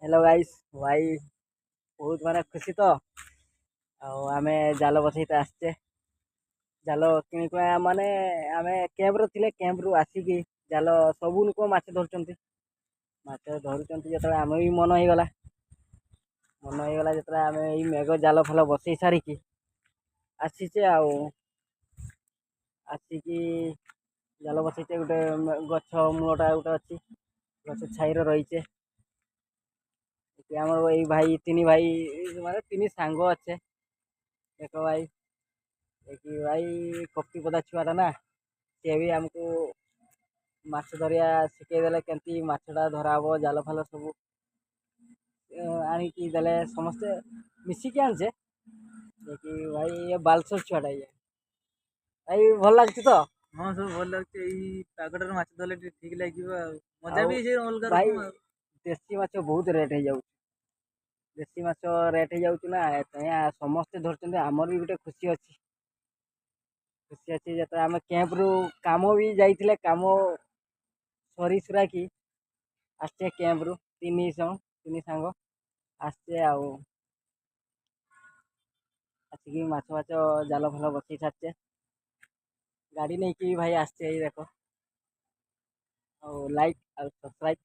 hello guys भाई बहुत माने खुशी तो आमे जाल बसईते आसचे जाल कि माने आमे कैंप रे कैंप रु आसिकी जाल सबू लोक माछ धरुचंती माछ धरुचंती जतले आमे भी मन हो गला जतले आमे ई मेघ जाल फल बसई सारिकी आसीचे आसिकी जाल बसईचे गोटे गछ मूलटा गोटे अच्छी गछ छाई रहीचे आम भाई तीन भाई माने तीन सांग अच्छे देख भाई देखिए भाई कप्तिपदा छुआटा ना सी भी आमको माछ धरिया शिखेदेले केमती माछटा धरा हम जाल फाल सब आणिकी देले समस्ते मिसिकी आनचे देखिए भाई ये बालसर छुआटा ये भाई भल लगुच तो हाँ सब भल लगे पागटार माछ धरले ठीक लगे मजा भी से अलग भाई रकम देसी माछ बहुत रेट हो जाऊ देसी माछ रेट हो जाऊँ ना समस्ते धरते आमर भी गोटे खुशी अच्छी खुशी अच्छी जो आम कैंप रु काम भी जाइए काम सरी सुरा कि आसचे कैंप रु तीन सांग आसचे आसिकी माछ फाछ जाल फाल बसई सारचे गाड़ी नहीं कि भाई आसचे देख लाइक और सब्सक्राइब